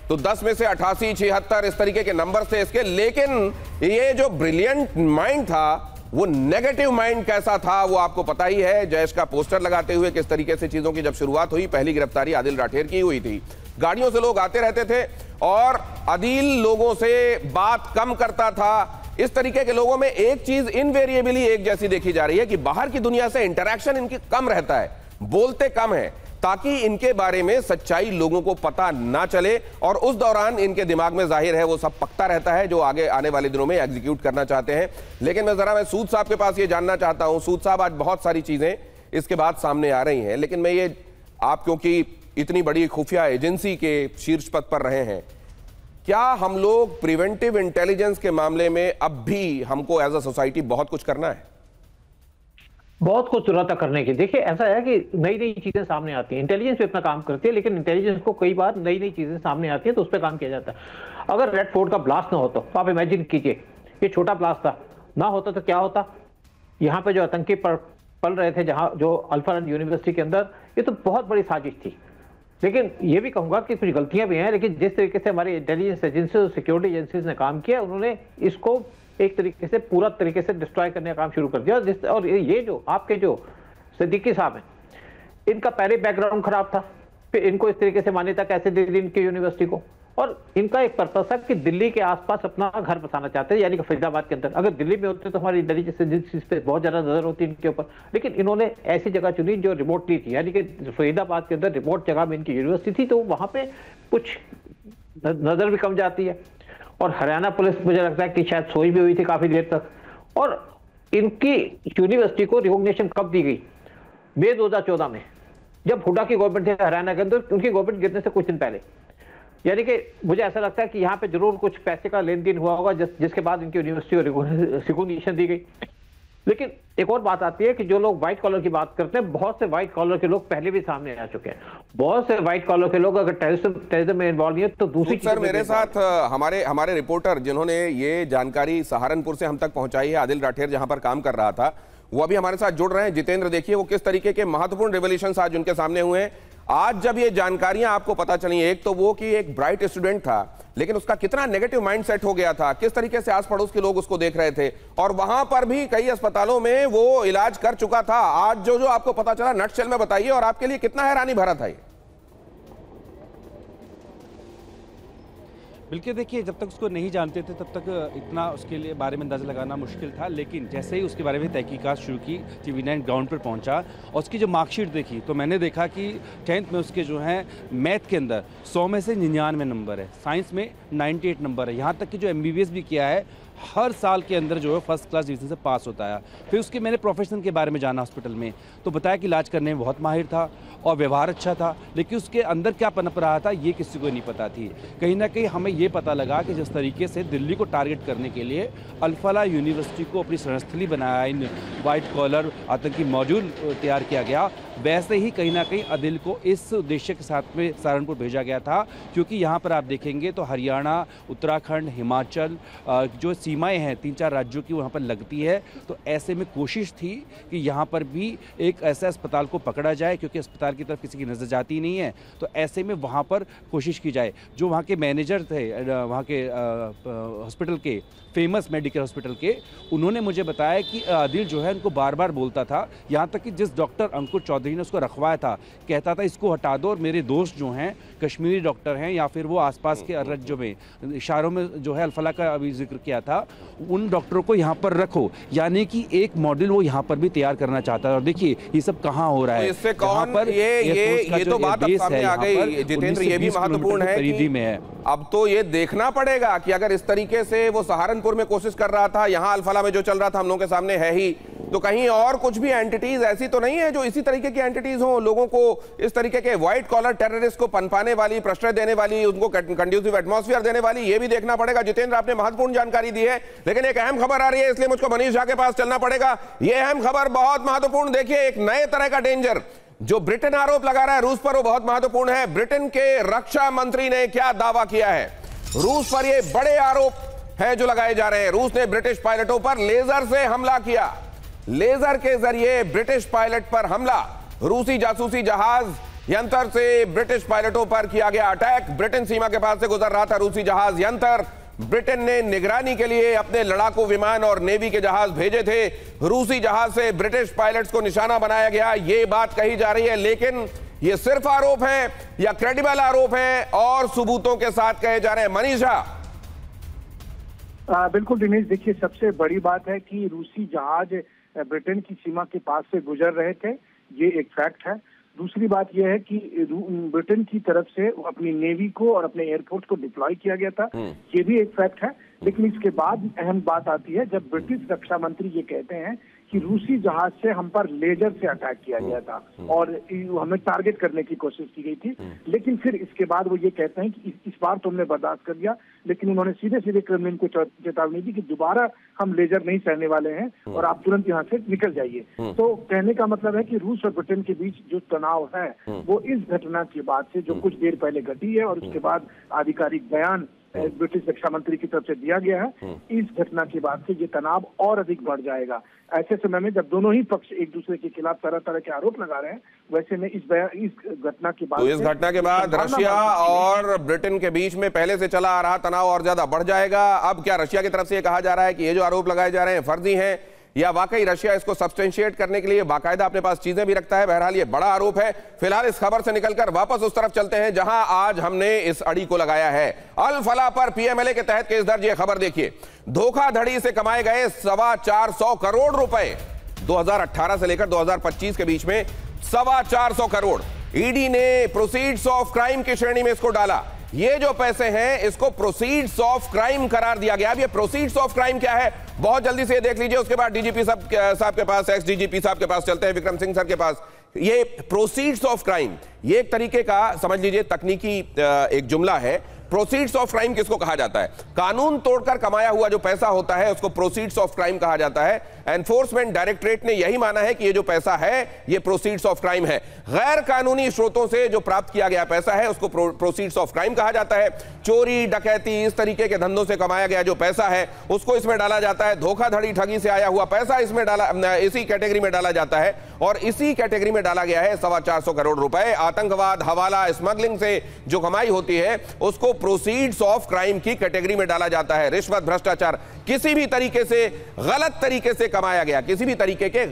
तो 10 में से 88 76 इस तरीके के नंबर थे इसके। लेकिन ये जो ब्रिलियंट माइंड था, वो नेगेटिव माइंड कैसा था वो आपको पता ही है। जैश का पोस्टर लगाते हुए किस तरीके से चीजों की जब शुरुआत हुई, पहली गिरफ्तारी आदिल राठेर की हुई थी। गाड़ियों से लोग आते रहते थे और आदिल लोगों से बात कम करता था। इस तरीके के लोगों में एक चीज इनवेरिएबली एक जैसी देखी जा रही है कि बाहर की दुनिया से इंटरेक्शन इनकी कम रहता है, बोलते कम है, ताकि इनके बारे में सच्चाई लोगों को पता ना चले और उस दौरान इनके दिमाग में जाहिर है वो सब पकता रहता है जो आगे आने वाले दिनों में एग्जीक्यूट करना चाहते हैं। लेकिन मैं सूद साहब के पास ये जानना चाहता हूं। सूद साहब, आज बहुत सारी चीजें इसके बाद सामने आ रही हैं, लेकिन मैं ये, आप क्योंकि इतनी बड़ी खुफिया एजेंसी के शीर्ष पद पर रहे हैं, क्या हम लोग प्रिवेंटिव इंटेलिजेंस के मामले में अब भी हमको एज अ सोसाइटी बहुत कुछ करना है? बहुत कुछ जरूरत है करने की। देखिए, ऐसा है कि नई नई चीजें सामने आती हैं, इंटेलिजेंस पे अपना काम करती है, लेकिन इंटेलिजेंस को कई बार नई नई चीजें सामने आती हैं तो उस पर काम किया जाता है। अगर रेड फोर्ट का ब्लास्ट ना होता तो आप इमेजिन कीजिए, ये छोटा ब्लास्ट था, ना होता तो क्या होता? यहाँ पे जो आतंकी पल रहे थे जहाँ जो अल्फालैंड यूनिवर्सिटी के अंदर, ये तो बहुत बड़ी साजिश थी। लेकिन ये भी कहूंगा कि कुछ गलतियां भी हैं, लेकिन जिस तरीके से हमारी इंटेलिजेंस एजेंसीज और सिक्योरिटी एजेंसीज ने काम किया, उन्होंने इसको एक तरीके से पूरा तरीके से डिस्ट्रॉय करने का काम शुरू कर दिया। और ये जो आपके जो सिद्दीकी साहब हैं, इनका पहले बैकग्राउंड खराब था, फिर इनको इस तरीके से मान्यता कैसे दे दी इनकी यूनिवर्सिटी को। और इनका एक पर्पस है कि दिल्ली के आसपास अपना घर बसाना चाहते हैं, यानी कि फरीदाबाद के अंदर। अगर दिल्ली में होते तो हमारी इंटेलिजेंस एजेंसीज पे बहुत ज्यादा नजर होती इनके ऊपर, लेकिन इन्होंने ऐसी जगह चुनी जो रिमोटली थी, यानी कि फरीदाबाद के अंदर रिमोट जगह में इनकी यूनिवर्सिटी थी, तो वहां पे कुछ नजर भी कम जाती है। और हरियाणा पुलिस मुझे लगता है कि शायद सोई भी हुई थी काफी देर तक। और इनकी यूनिवर्सिटी को रिकॉग्निशन कब दी गई? मई 2014 में, जब हुड्डा की गवर्नमेंट थी हरियाणा के अंदर, उनकी गवर्नमेंट गिरने से कुछ दिन पहले। यानी कि मुझे ऐसा लगता है कि यहाँ पे जरूर कुछ पैसे का लेन देन हुआ होगा, जिसके बाद इनकी यूनिवर्सिटी को रिकॉग्निशन दी गई। लेकिन एक और बात आती है कि जो लोग व्हाइट कॉलर की बात करते हैं, बहुत से व्हाइट कॉलर के लोग पहले भी सामने आ चुके हैं। बहुत से व्हाइट कॉलर के लोग अगर टेररिज्म में इन्वॉल्व नहीं है तो दूसरी सर, मेरे साथ हमारे रिपोर्टर जिन्होंने ये जानकारी सहारनपुर से हम तक पहुंचाई है, आदिल राठेर जहां पर काम कर रहा था, वो अभी हमारे साथ जुड़ रहे हैं। जितेंद्र, देखिए वो किस तरीके के महत्वपूर्ण रिवोल्यूशंस आज उनके सामने हुए हैं। आज जब ये जानकारियां आपको पता चली, एक तो वो कि एक ब्राइट स्टूडेंट था, लेकिन उसका कितना नेगेटिव माइंडसेट हो गया था, किस तरीके से आस पड़ोस के लोग उसको देख रहे थे, और वहां पर भी कई अस्पतालों में वो इलाज कर चुका था। आज जो आपको पता चला, नटशेल में बताइए, और आपके लिए कितना हैरानी भरा था ये? बिल्कुल, देखिए जब तक उसको नहीं जानते थे तब तक इतना उसके लिए बारे में अंदाज़ा लगाना मुश्किल था, लेकिन जैसे ही उसके बारे में तहकीकात शुरू की, TV9 ग्राउंड पर पहुंचा और उसकी जो मार्कशीट देखी, तो मैंने देखा कि 10th में उसके जो हैं मैथ के अंदर 100 में से 99 नंबर है, साइंस में 98 नंबर है, यहाँ तक कि जो MBBS भी किया है हर साल के अंदर जो है फर्स्ट क्लास डिवीजन से पास होता है। फिर उसके मैंने प्रोफेशन के बारे में जाना हॉस्पिटल में, तो बताया कि इलाज करने में बहुत माहिर था और व्यवहार अच्छा था, लेकिन उसके अंदर क्या पनप रहा था ये किसी को नहीं पता थी। कहीं ना कहीं हमें ये पता लगा कि जिस तरीके से दिल्ली को टारगेट करने के लिए अल्फाला यूनिवर्सिटी को अपनी शरणस्थली बनाया, इन वाइट कॉलर आतंकी मॉड्यूल तैयार किया गया, वैसे ही कहीं ना कहीं आदिल को इस उद्देश्य के साथ में सहारनपुर भेजा गया था। क्योंकि यहाँ पर आप देखेंगे तो हरियाणा, उत्तराखंड, हिमाचल जो सीमाएं हैं 3-4 राज्यों की वहाँ पर लगती है, तो ऐसे में कोशिश थी कि यहाँ पर भी एक ऐसा अस्पताल को पकड़ा जाए, क्योंकि अस्पताल की तरफ किसी की नज़र जाती नहीं है, तो ऐसे में वहाँ पर कोशिश की जाए। जो वहाँ के मैनेजर थे वहाँ के हॉस्पिटल के, फेमस मेडिकल हॉस्पिटल के, उन्होंने मुझे बताया कि आदिल जो है उनको बार बार बोलता था, यहाँ तक कि जिस डॉक्टर अंकुर चौधरी ने उसको रखवाया था, कहता था इसको हटा दो और मेरे दोस्त जो हैं कश्मीरी डॉक्टर हैं या फिर वो आसपास के राज्यों में, इशारों में जो है अल्फला का अभी जिक्र किया था, उन डॉक्टरों को यहाँ पर रखो। यानी कि एक मॉडल वो यहाँ पर भी तैयार करना चाहता है। और देखिए ये सब कहाँ हो रहा है, इससे कौन पर ये तो बात अब सामने आ गई जितेंद्र, ये भी महत्वपूर्ण है कि अब तो ये देखना पड़ेगा कि अगर इस तरीके से वो सहारनपुर में कोशिश कर रहा था, यहाँ अल्फला में जो चल रहा था हम लोगों के सामने है ही, तो कहीं और कुछ भी एंटिटीज ऐसी तो नहीं है जो इसी तरीके की एंटिटीज हो, लोगों को इस तरीके के व्हाइट कॉलर टेररिस्ट को पनपाने वाली, प्रश्रय देने वाली, उनको कंड्यूसिव एटमॉस्फेयर देने वाली, ये भी देखना पड़ेगा। जितेंद्र, आपने महत्वपूर्ण जानकारी दी है, लेकिन एक अहम खबर आ रही है, इसलिए मुझको मनीष झा के पास चलना पड़ेगा। यह अहम खबर बहुत महत्वपूर्ण, देखिए एक नए तरह का डेंजर जो ब्रिटेन आरोप लगा रहा है रूस पर, वो बहुत महत्वपूर्ण है। ब्रिटेन के रक्षा मंत्री ने क्या दावा किया है? रूस पर ये बड़े आरोप है जो लगाए जा रहे हैं। रूस ने ब्रिटिश पायलटों पर लेजर से हमला किया, लेजर के जरिए ब्रिटिश पायलट पर हमला। रूसी जासूसी जहाज यंत्र से ब्रिटिश पायलटों पर किया गया अटैक। ब्रिटेन सीमा के पास से गुजर रहा था रूसी जहाज यंत्र। ब्रिटेन ने निगरानी के लिए अपने लड़ाकू विमान और नेवी के जहाज भेजे थे। रूसी जहाज से ब्रिटिश पायलट्स को निशाना बनाया गया, ये बात कही जा रही है, लेकिन ये सिर्फ आरोप है या क्रेडिबल आरोप है और सबूतों के साथ कहे जा रहे हैं? मनीषा। बिल्कुल दिनेश, देखिए सबसे बड़ी बात है कि रूसी जहाज ब्रिटेन की सीमा के पास से गुजर रहे थे, ये एक फैक्ट है। दूसरी बात यह है कि ब्रिटेन की तरफ से अपनी नेवी को और अपने एयरफोर्स को डिप्लॉय किया गया था, ये भी एक फैक्ट है। लेकिन इसके बाद अहम बात आती है जब ब्रिटिश रक्षा मंत्री ये कहते हैं कि रूसी जहाज से हम पर लेजर से अटैक किया गया था और हमें टारगेट करने की कोशिश की गई थी। लेकिन फिर इसके बाद वो ये कहते हैं कि इस बार तो हमने बर्दाश्त कर लिया, लेकिन उन्होंने सीधे सीधे क्रेमलिन को चेतावनी दी कि दोबारा हम लेजर नहीं सहने वाले हैं और आप तुरंत यहाँ से निकल जाइए। तो कहने का मतलब है कि रूस और ब्रिटेन के बीच जो तनाव है वो इस घटना के बाद से जो कुछ देर पहले घटी है और उसके बाद आधिकारिक बयान ब्रिटिश रक्षा मंत्री की तरफ से दिया गया है। इस घटना के बाद से ये तनाव और अधिक बढ़ जाएगा। ऐसे समय में जब दोनों ही पक्ष एक दूसरे के खिलाफ तरह तरह के आरोप लगा रहे हैं, वैसे में इस घटना के बाद, तो इस घटना के बाद रशिया और ब्रिटेन के बीच में पहले से चला आ रहा तनाव और ज्यादा बढ़ जाएगा। अब क्या रशिया की तरफ से ये कहा जा रहा है कि ये जो आरोप लगाए जा रहे हैं फर्जी हैं, या वाकई रशिया इसको सब्सटेंशिएट करने के लिए बाकायदा अपने पास चीजें भी रखता है? बहरहाल ये बड़ा आरोप है। फिलहाल इस खबर से निकलकर वापस उस तरफ चलते हैं जहां आज हमने इस अड़ी को लगाया है। अल फलाह पर पीएमएलए के तहत केस दर्ज। ये खबर देखिए, धोखाधड़ी से कमाए गए 425 करोड़ रुपए 2018 से लेकर 2025 के बीच में 425 करोड़। ईडी ने प्रोसीड्स ऑफ क्राइम की श्रेणी में इसको डाला। ये जो पैसे हैं इसको प्रोसीड्स ऑफ क्राइम करार दिया गया। अब ये प्रोसीड्स ऑफ क्राइम क्या है, बहुत जल्दी से ये देख लीजिए। उसके बाद डीजीपी साहब के पास, एक्स डीजीपी साहब के पास चलते हैं, विक्रम सिंह सर के पास। ये प्रोसीड्स ऑफ क्राइम, ये एक तरीके का समझ लीजिए तकनीकी एक जुमला है। प्रोसीड्स ऑफ क्राइम किसको कहा जाता है? कानून तोड़कर कमाया हुआ जो पैसा होता है उसको प्रोसीड्स ऑफ क्राइम कहा जाता है। एनफोर्समेंट डायरेक्टरेट ने यही माना है कि ये जो पैसा है ये प्रोसीड्स ऑफ क्राइम है। गैर कानूनी स्रोतों से जो प्राप्त किया गया पैसा है उसको प्रोसीड्स ऑफ क्राइम कहा जाता है। चोरी, डकैती, इस तरीके के धंधों से कमाया गया जो पैसा है उसको इसमें डाला जाता है। धोखाधड़ी, ठगी से आया हुआ पैसा इसमें डाला, इसी कैटेगरी में डाला जाता है। और इसी कैटेगरी में डाला गया है 425 करोड़ रुपए। आतंकवाद, हवाला, स्मगलिंग से जो कमाई होती है उसको प्रोसीड्स ऑफ क्राइम की कैटेगरी में डाला जाता है। रिश्वत, भ्रष्टाचार, किसी भी तरीके से गलत तरीके से कमाया गया, किसी भी तरीके के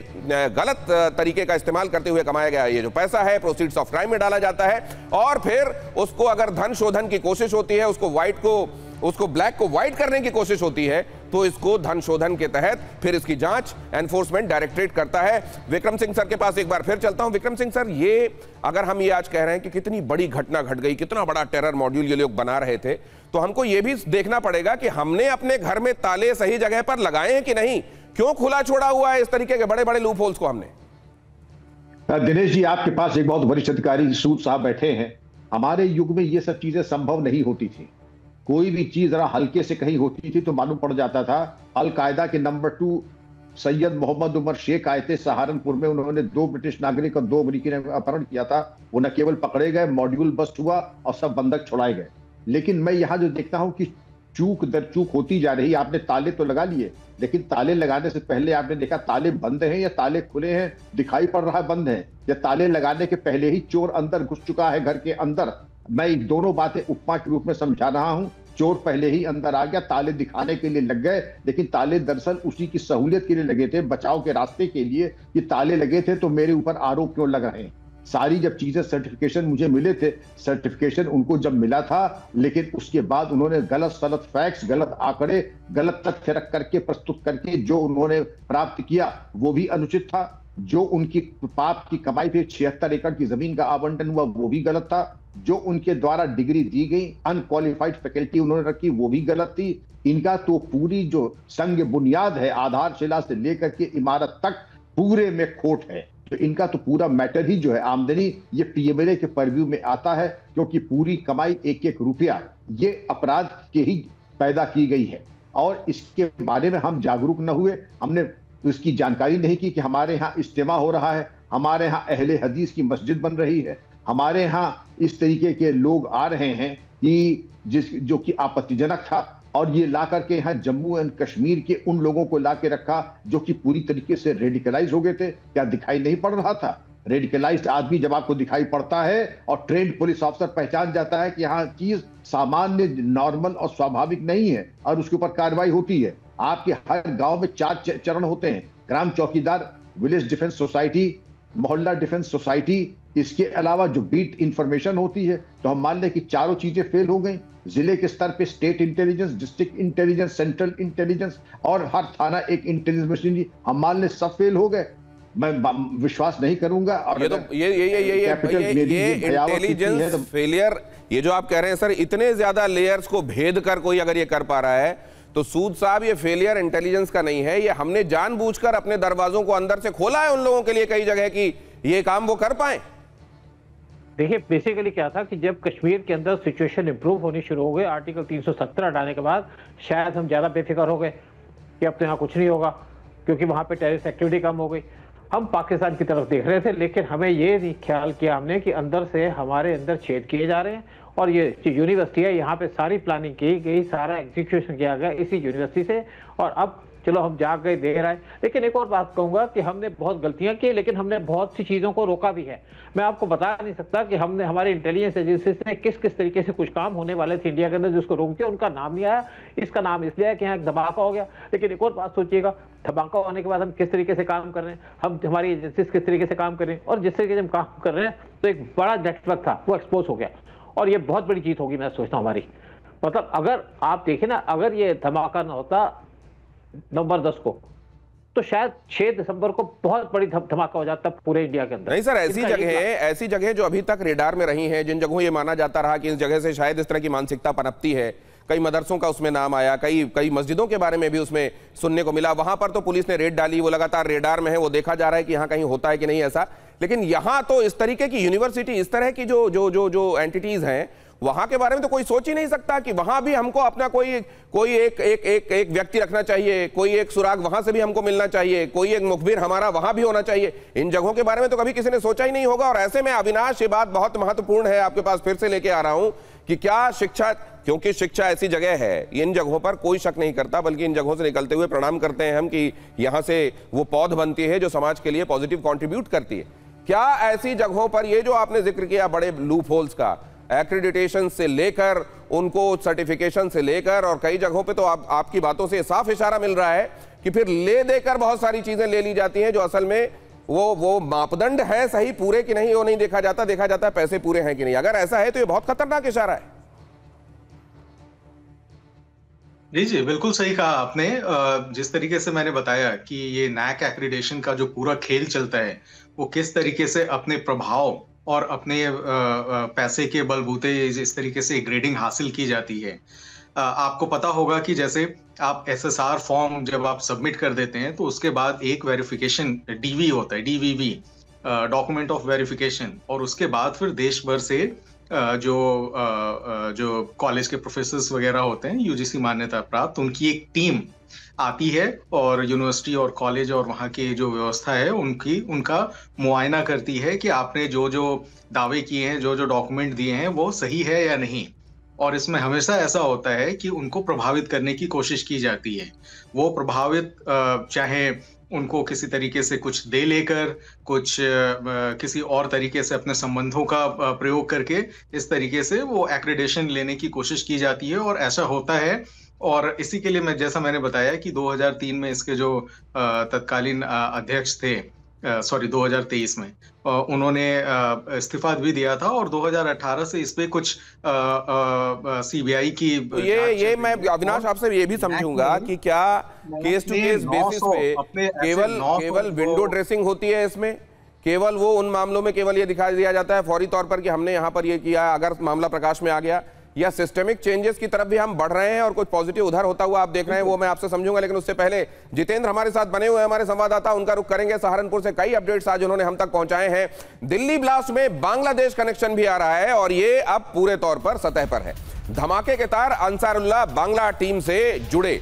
गलत तरीके का इस्तेमाल करते हुए कमाया गया ये जो पैसा है प्रोसीड्स ऑफ क्राइम में डाला जाता है। और फिर उसको अगर धन शोधन की कोशिश होती है, उसको ब्लैक को व्हाइट करने की कोशिश होती है, तो इसको धन शोधन के तहत फिर इसकी जांच एनफोर्समेंट डायरेक्टरेट करता है। विक्रम सिंह सर के पास एक बार फिर चलता हूं। विक्रम सिंह सर, ये अगर हम ये आज कह रहे हैं कि कितनी बड़ी घटना घट गई, कितना बड़ा टेरर मॉड्यूल ये लोग बना रहे थे, तो हमको ये भी देखना पड़ेगा कि हमने अपने घर में ताले सही जगह पर लगाए हैं कि नहीं। क्यों खुला छोड़ा हुआ है इस तरीके के बड़े बड़े लूप होल्स को हमने? दिनेश जी, आपके पास एक बहुत वरिष्ठ अधिकारी सूद साहब बैठे हैं। हमारे युग में ये सब चीजें संभव नहीं होती थी। कोई भी चीज जरा हल्के से कहीं होती थी तो मालूम पड़ जाता था। अल कायदा के नंबर 2 सैयद मोहम्मद उमर शेख आए थे सहारनपुर में। उन्होंने 2 ब्रिटिश नागरिक और 2 अमेरिकी ने अपहरण किया था। वो न केवल पकड़े गए, मॉड्यूल बस्ट हुआ और सब बंधक छुड़ाए गए। लेकिन मैं यहाँ जो देखता हूँ कि चूक दर चूक होती जा रही। आपने ताले तो लगा लिए, लेकिन ताले लगाने से पहले आपने देखा ताले बंद हैं या ताले खुले हैं, दिखाई पड़ रहा है बंद हैं, या ताले लगाने के पहले ही चोर अंदर घुस चुका है घर के अंदर। मैं दोनों बातें उपमा के रूप में समझा रहा हूं। चोर पहले ही अंदर आ गया, ताले दिखाने के लिए लग गए, लेकिन ताले दरअसल उसी की सहूलियत के लिए लगे थे, बचाव के रास्ते के लिए। कि ताले लगे थे तो मेरे ऊपर आरोप क्यों लग रहे हैं? सारी जब चीजें सर्टिफिकेशन मुझे मिले थे, सर्टिफिकेशन उनको जब मिला था, लेकिन उसके बाद उन्होंने गलत सलत फैक्ट्स, गलत आंकड़े, गलत तथ्य रख करके प्रस्तुत करके जो उन्होंने प्राप्त किया वो भी अनुचित था। जो उनकी पाप की कमाई पे 76 एकड़ की जमीन का आवंटन हुआ वो भी गलत था। जो उनके द्वारा डिग्री दी गई, अनक्वालिफाइड फैकल्टी उन्होंने रखी, वो भी गलत थी। इनका तो पूरी जो संग बुनियाद है, आधारशिला से लेकर के इमारत तक, पूरे में खोट है। तो इनका तो पूरा मैटर ही जो है आमदनी, ये पीएमएलए के पर्व्यू में आता है, क्योंकि पूरी कमाई एक एक रुपया ये अपराध के ही पैदा की गई है। और इसके बारे में हम जागरूक न हुए, हमने उसकी जानकारी नहीं की कि हमारे यहाँ इज्तिमा हो रहा है, हमारे यहाँ अहले हदीस की मस्जिद बन रही है, हमारे यहाँ इस तरीके के लोग आ रहे हैं कि जो कि आपत्तिजनक था। और ये ला करके यहाँ जम्मू एंड कश्मीर के उन लोगों को ला के रखा जो कि पूरी तरीके से रेडिकलाइज हो गए थे। क्या दिखाई नहीं पड़ रहा था? रेडिकलाइज्ड आदमी जब आपको दिखाई पड़ता है और ट्रेंड पुलिस ऑफिसर पहचान जाता है कि यहाँ चीज सामान्य, नॉर्मल और स्वाभाविक नहीं है, और उसके ऊपर कार्रवाई होती है। आपके हर गांव में 4 चरण होते हैं: ग्राम चौकीदार, विलेज डिफेंस सोसाइटी, मोहल्ला डिफेंस सोसाइटी। इसके अलावा जो बीट इंफॉर्मेशन होती है, तो हम मान लें कि चारों चीजें फेल हो गई। जिले के स्तर पे state intelligence, district intelligence, central intelligence और हर थाना एक इंटेलिजेंस मशीनरी, हम मान लें सब फेल हो गए। मैं विश्वास नहीं करूंगा। और ये तो ये इंटेलिजेंस फेलियर, ये जो आप कह रहे हैं सर, इतने ज्यादा लेयर्स को भेद कर कोई अगर ये कर पा रहा है, तो सूद साहब ये फेलियर इंटेलिजेंस का नहीं है, ये हमने जानबूझकर अपने दरवाजों को अंदर से खोला है उन लोगों के लिए कई जगह की ये काम वो कर पाए। देखिए, बेसिकली क्या था कि जब कश्मीर के अंदर सिचुएशन इंप्रूव होनी शुरू हो गई, आर्टिकल 370 हटाने के बाद शायद हम ज्यादा बेफिक्र हो गए कि अब तो यहाँ कुछ नहीं होगा, क्योंकि वहां पे टेररिस्ट एक्टिविटी कम हो गई। हम पाकिस्तान की तरफ देख रहे थे, लेकिन हमें ये ख्याल किया हमने कि अंदर से हमारे अंदर छेद किए जा रहे हैं और ये यूनिवर्सिटी है, यहाँ पे सारी प्लानिंग की गई, सारा एग्जीक्यूशन किया गया इसी यूनिवर्सिटी से। और अब चलो हम जा गए, देर आए, लेकिन एक और बात कहूंगा कि हमने बहुत गलतियां की, लेकिन हमने बहुत सी चीजों को रोका भी है। मैं आपको बता नहीं सकता कि हमने, हमारी इंटेलिजेंस एजेंसीज ने किस किस तरीके से कुछ काम होने वाले थे इंडिया के अंदर जिसको रोक दिया। उनका नाम नहीं आया, इसका नाम इसलिए है कि यहाँ एक धमाका हो गया। लेकिन एक और बात सोचिएगा, धमाका होने के बाद हम किस तरीके से काम कर रहे हैं, हम हमारी एजेंसीज किस तरीके से काम कर रहे हैं, और जिस तरीके से हम काम कर रहे हैं, तो एक बड़ा नेटवर्क था वो एक्सपोज हो गया। और ये बहुत बड़ी जीत होगी मैं सोचता हूँ हमारी। मतलब अगर आप देखें ना, अगर ये धमाका ना होता नवंबर 10 को, तो शायद 6 दिसंबर को बहुत बड़ी धमाका हो जाता पूरे इंडिया के अंदर। नहीं सर, ऐसी जगह जो अभी तक रेडार में रही हैं, जिन जगहों ये माना जाता रहा कि इस जगह से शायद इस तरह की मानसिकता पनपती है, कई मदरसों का उसमें नाम आया, कई मस्जिदों के बारे में भी उसमें सुनने को मिला, वहां पर तो पुलिस ने रेड डाली, वो लगातार रेडार में है, वो देखा जा रहा है कि यहाँ कहीं होता है कि नहीं ऐसा। लेकिन यहाँ तो इस तरीके की यूनिवर्सिटी, इस तरह की जो एंटिटीज हैं, वहां के बारे में तो कोई सोच ही नहीं सकता कि वहां भी हमको अपना कोई एक व्यक्ति रखना चाहिए, कोई एक सुराग वहां से भी हमको मिलना चाहिए, कोई एक मुखबिर हमारा वहां भी होना चाहिए। इन जगहों के बारे में तो कभी किसी ने सोचा ही नहीं होगा। और ऐसे में अविनाश, ये बात बहुत महत्वपूर्ण है, आपके पास फिर से लेके आ रहा हूं कि क्या शिक्षा, क्योंकि शिक्षा ऐसी जगह है, इन जगहों पर कोई शक नहीं करता, बल्कि इन जगहों से निकलते हुए प्रणाम करते हैं हम कि यहां से वो पौध बनती है जो समाज के लिए पॉजिटिव कॉन्ट्रीब्यूट करती है। क्या ऐसी जगहों पर ये जो आपने जिक्र किया बड़े लूप होल्स का, एक्रेडिटेशन से लेकर उनको सर्टिफिकेशन से लेकर, और कई जगहों पे तो आपकी बातों से साफ इशारा मिल रहा है कि फिर ले देकर बहुत सारी चीजें ले ली जाती हैं जो असल में वो मापदंड है सही पूरे कि नहीं वो नहीं देखा जाता है पैसे पूरे हैं कि नहीं। अगर ऐसा है तो ये बहुत खतरनाक इशारा है। जी बिल्कुल सही कहा आपने। जिस तरीके से मैंने बताया कि ये नैक एक्रेडिटेशन का जो पूरा खेल चलता है, वो किस तरीके से अपने प्रभाव और अपने पैसे के बलबूते इस तरीके से ग्रेडिंग हासिल की जाती है। आपको पता होगा कि जैसे आप एसएसआर फॉर्म जब आप सबमिट कर देते हैं, तो उसके बाद एक वेरिफिकेशन डीवी होता है, डीवीवी, डॉक्यूमेंट ऑफ वेरिफिकेशन, और उसके बाद फिर देश भर से जो कॉलेज के प्रोफेसर्स वगैरह होते हैं, यूजीसी मान्यता प्राप्त, उनकी एक टीम आती है और यूनिवर्सिटी और कॉलेज और वहाँ की जो व्यवस्था है उनका मुआयना करती है कि आपने जो दावे किए हैं, जो डॉक्यूमेंट दिए हैं, वो सही है या नहीं। और इसमें हमेशा ऐसा होता है कि उनको प्रभावित करने की कोशिश की जाती है। वो प्रभावित चाहे उनको किसी तरीके से कुछ दे लेकर, कुछ किसी और तरीके से अपने संबंधों का प्रयोग करके, इस तरीके से वो एक्रेडिटेशन लेने की कोशिश की जाती है, और ऐसा होता है। और इसी के लिए जैसा मैंने बताया कि 2003 में इसके जो तत्कालीन अध्यक्ष थे, 2023 में उन्होंने इस्तीफा भी दिया था, और 2018 से इस पे कुछ सीबीआई की ये मैं अविनाश आपसे ये भी समझूंगा कि क्या केस टू केस बेसिस पे केवल विंडो ड्रेसिंग होती है इसमें, केवल वो उन मामलों में केवल ये दिखा दिया जाता है फौरी तौर पर कि हमने यहाँ पर ये किया, अगर मामला प्रकाश में आ गया, या सिस्टेमिक चेंजेस की तरफ भी हम बढ़ रहे हैं और कुछ पॉजिटिव उधर होता हुआ आप देख रहे हैं, वो मैं आपसे समझूंगा। लेकिन उससे पहले जितेंद्र हमारे साथ बने हुए हैं, हमारे संवाददाता, उनका रुख करेंगे। सहारनपुर से कई अपडेट्स आज उन्होंने हम तक पहुंचाए हैं। दिल्ली ब्लास्ट में बांग्लादेश कनेक्शन भी आ रहा है और ये अब पूरे तौर पर सतह पर है। धमाके के तार अंसारुल्लाह बांग्ला टीम से जुड़े।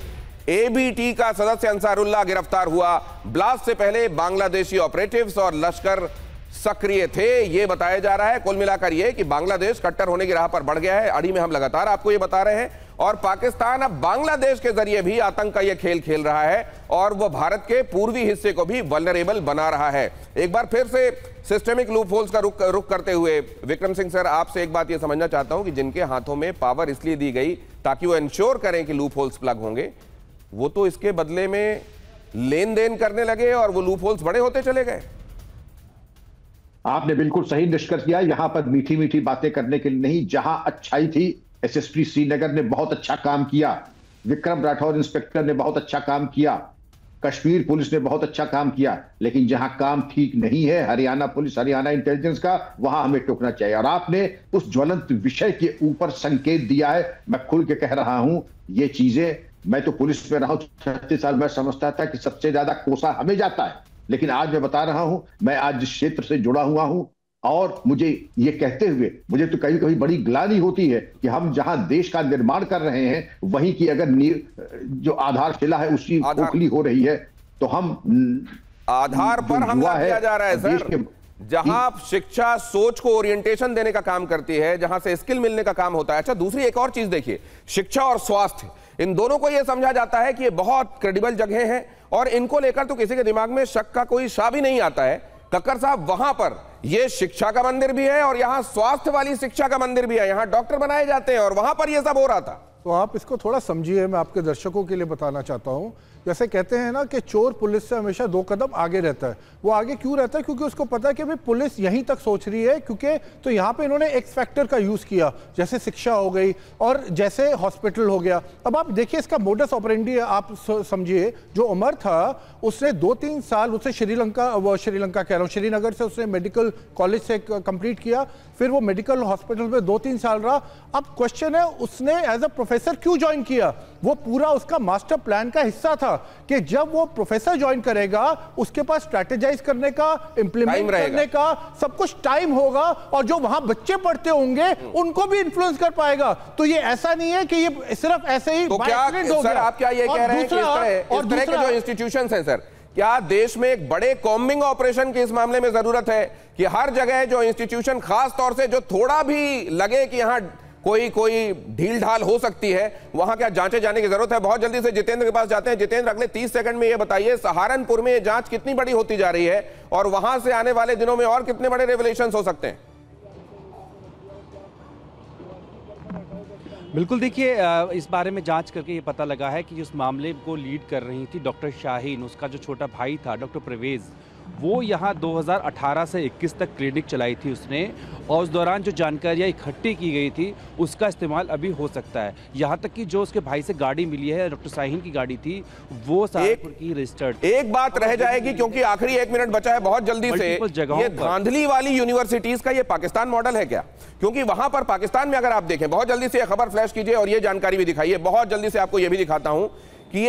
एबीटी का सदस्य अंसारुल्लाह गिरफ्तार हुआ। ब्लास्ट से पहले बांग्लादेशी ऑपरेटिव्स और लश्कर सक्रिय थे, ये बताया जा रहा है। कुल मिलाकर ये कि बांग्लादेश कट्टर होने की राह पर बढ़ गया है। अड़ी में हम लगातार आपको ये बता रहे हैं, और पाकिस्तान अब बांग्लादेश के जरिए भी आतंक का ये खेल खेल रहा है और वो भारत के पूर्वी हिस्से को भी वल्नरेबल बना रहा है। एक बार फिर से सिस्टेमिक लूप होल्स का रुख करते हुए विक्रम सिंह सर, आपसे एक बात ये समझना चाहता हूं कि जिनके हाथों में पावर इसलिए दी गई ताकि वो इंश्योर करें कि लूप होल्स प्लग होंगे, वो तो इसके बदले में लेन देन करने लगे और वो लूप होल्स बड़े होते चले गए। आपने बिल्कुल सही निष्कर्ष किया। यहां पर मीठी मीठी बातें करने के लिए नहीं, जहां अच्छाई थी, एसएसपी श्रीनगर ने बहुत अच्छा काम किया, विक्रम राठौर इंस्पेक्टर ने बहुत अच्छा काम किया, कश्मीर पुलिस ने बहुत अच्छा काम किया, लेकिन जहां काम ठीक नहीं है, हरियाणा पुलिस, हरियाणा इंटेलिजेंस का, वहां हमें टोकना चाहिए। और आपने उस ज्वलंत विषय के ऊपर संकेत दिया है। मैं खुल के कह रहा हूं, ये चीजें, मैं तो पुलिस में रहा हूं 36 साल, मैं समझता था कि सबसे ज्यादा कोसा हमें जाता है, लेकिन आज मैं बता रहा हूं, मैं आज जिस क्षेत्र से जुड़ा हुआ हूं, और मुझे ये कहते हुए मुझे तो कभी कभी बड़ी ग्लानि होती है कि हम जहां देश का निर्माण कर रहे हैं, वहीं की अगर जो आधारशिला है उसकी खोखली हो रही है, तो हम आधार पर हमला किया जा रहा है सर। जहां शिक्षा सोच को ओरिएंटेशन देने का काम करती है, जहां से स्किल मिलने का काम होता है। अच्छा, दूसरी एक और चीज देखिए, शिक्षा और स्वास्थ्य, इन दोनों को यह समझा जाता है कि ये बहुत क्रेडिबल जगह हैं और इनको लेकर तो किसी के दिमाग में शक का कोई शा भी नहीं आता है। कक्कर साहब, वहां पर ये शिक्षा का मंदिर भी है और यहां स्वास्थ्य वाली शिक्षा का मंदिर भी है, यहां डॉक्टर बनाए जाते हैं और वहां पर यह सब हो रहा था। तो आप इसको थोड़ा समझिए, मैं आपके दर्शकों के लिए बताना चाहता हूं। जैसे कहते हैं ना कि चोर पुलिस से हमेशा 2 कदम आगे रहता है। वो आगे क्यों रहता है? क्योंकि उसको पता है कि भाई पुलिस यहीं तक सोच रही है, क्योंकि तो यहाँ पे इन्होंने एक्स फैक्टर का यूज किया, जैसे शिक्षा हो गई और जैसे हॉस्पिटल हो गया। अब आप देखिए इसका मोडस ऑपरेंडी आप समझिए। जो उमर था उसने 2-3 साल उससे श्रीलंका कह रहा हूँ, श्रीनगर से उसने मेडिकल कॉलेज से कंप्लीट किया, फिर वो मेडिकल हॉस्पिटल में 2-3 साल रहा। अब क्वेश्चन है उसने एज अ प्रोफेसर क्यों ज्वाइन किया? वो पूरा उसका मास्टर प्लान का हिस्सा था कि जब वो प्रोफेसर ज्वाइन करेगा उसके पास स्ट्रैटेजाइज करने का, इंप्लीमेंट करने का सब कुछ टाइम होगा और जो वहां बच्चे पढ़ते होंगे उनको भी इन्फ्लुएंस कर पाएगा। तो ये ऐसा नहीं है कि ये सिर्फ ऐसे ही तो क्या सर आप क्या ये कह रहे हैं कि इस तरह के जो इंस्टीट्यूशंस हैं सर, क्या देश में एक बड़े कॉम्बिंग ऑपरेशन की इस मामले में जरूरत है कि हर जगह जो इंस्टीट्यूशन, खास तौर से जो थोड़ा भी लगे कि यहां कोई ढील ढाल हो सकती है, वहां क्या जांचे जाने की जरूरत है? बहुत जल्दी से जितेंद्र के पास जाते हैं। जितेंद्र, अगले 30 सेकंड में ये बताइए, सहारनपुर में ये जांच कितनी बड़ी होती जा रही है और वहां से आने वाले दिनों में और कितने बड़े रेवलेशंस हो सकते हैं? बिल्कुल, देखिए इस बारे में जांच करके ये पता लगा है कि उस मामले को लीड कर रही थी डॉक्टर शाहीन, उसका जो छोटा भाई था डॉक्टर परवेज, वो यहाँ 2018 से 21 तक क्लिनिक चलाई थी उसने, और उस दौरान जो जानकारियाँ इकट्ठी की गई थी उसका इस्तेमाल अभी हो सकता है। यहाँ तक कि जो उसके भाई से गाड़ी मिली है, डॉक्टर शाहीन की गाड़ी थी, वो सहारनपुर की रजिस्टर्ड। एक बात रह जाएगी क्योंकि आखिरी 1 मिनट बचा है बहुत जल्दी से, ये धांधली वाली यूनिवर्सिटीज का ये पाकिस्तान मॉडल है क्या? क्योंकि वहां पर पाकिस्तान में अगर आप देखें, बहुत जल्दी से खबर फ्लैश कीजिए और ये जानकारी भी दिखाइए, बहुत जल्दी से आपको ये भी दिखाता हूं कि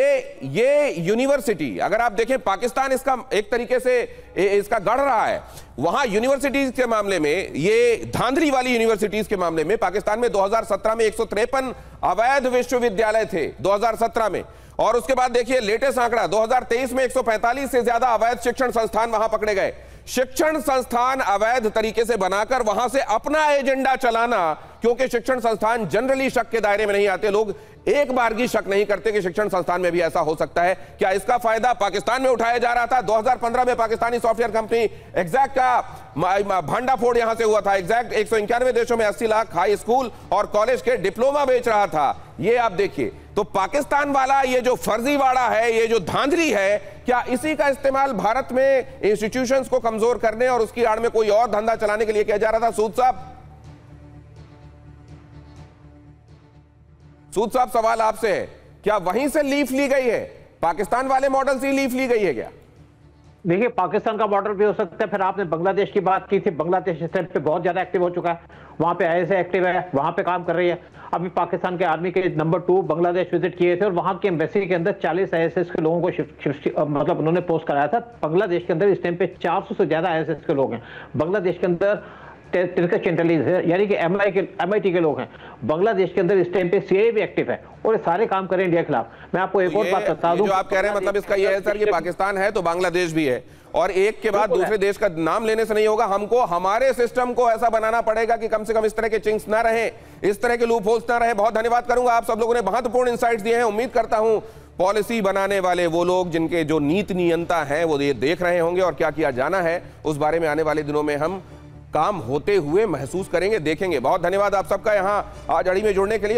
ये यूनिवर्सिटी अगर आप देखें, पाकिस्तान इसका एक तरीके से इसका गढ़ रहा है। वहां यूनिवर्सिटीज के मामले में, ये धांधली वाली यूनिवर्सिटीज के मामले में पाकिस्तान में 2017 में 153 अवैध विश्वविद्यालय थे 2017 में, और उसके बाद देखिए लेटेस्ट आंकड़ा 2023 में 145 से ज्यादा अवैध शिक्षण संस्थान वहां पकड़े गए। शिक्षण संस्थान अवैध तरीके से बनाकर वहां से अपना एजेंडा चलाना, क्योंकि शिक्षण संस्थान जनरली शक के दायरे में नहीं आते, लोग एक बार भी शक नहीं करते कि शिक्षण संस्थान में भी ऐसा हो सकता है। क्या इसका फायदा पाकिस्तान में उठाया जा रहा था? 2015 में पाकिस्तानी सॉफ्टवेयर कंपनी एग्जैक्ट का भांडाफोड़ यहां से हुआ था। एग्जैक्ट 191 देशों में 80 लाख हाई स्कूल और कॉलेज के डिप्लोमा बेच रहा था। ये आप देखिए, तो पाकिस्तान वाला ये जो फर्जीवाड़ा है, ये जो धांधली है, क्या इसी का इस्तेमाल भारत में इंस्टीट्यूशंस को कमजोर करने और उसकी आड़ में कोई और धंधा चलाने के लिए किया जा रहा था? सूद साहब सवाल आपसे है, क्या वहीं से लीफ ली गई है? पाकिस्तान वाले मॉडल से लीफ ली गई है क्या? देखिए, पाकिस्तान का मॉडल भी हो सकता है। फिर आपने बांग्लादेश की बात की थी, बांग्लादेश इस टाइम पे बहुत ज्यादा एक्टिव हो चुका है, वहां पे आईएसआई एक्टिव है, वहां पे काम कर रही है। अभी पाकिस्तान के आर्मी के नंबर 2 बांग्लादेश विजिट किए थे और वहां के एम्बेसी के अंदर 40 आईएसएस के लोगों को मतलब उन्होंने पोस्ट कराया था। बांग्लादेश के अंदर इस टाइम पे 400 से ज्यादा आईएसएस के लोग हैं। बांग्लादेश के अंदर टर्किश इंटेलिजेंस यानी कि MIT के लोग हैं। बांग्लादेश के अंदर इस टाइम पे CIA भी एक्टिव है और ये सारे काम कर रहे हैं इंडिया के खिलाफ। मैं आपको एक और बात बता दूं, जो आप कह रहे हैं मतलब इसका ये है सर कि पाकिस्तान है तो बांग्लादेश भी है, और एक के बाद दूसरे देश का नाम लेने से नहीं होगा। हमको हमारे सिस्टम को ऐसा बनाना पड़ेगा कि कम से कम इस तरह के चिंक्स ना रहे, इस तरह के लूप होल्स ना रहे। बहुत धन्यवाद करूंगा, आप सब लोगों ने महत्वपूर्ण इंसाइट्स दिए हैं। उम्मीद करता हूं पॉलिसी बनाने वाले वो लोग जिनके जो नीति नियंता है वो ये देख रहे होंगे और क्या किया जाना है उस बारे में आने वाले दिनों में हम काम होते हुए महसूस करेंगे, देखेंगे। बहुत धन्यवाद आप सबका यहाँ आज अड़ी में जुड़ने के लिए।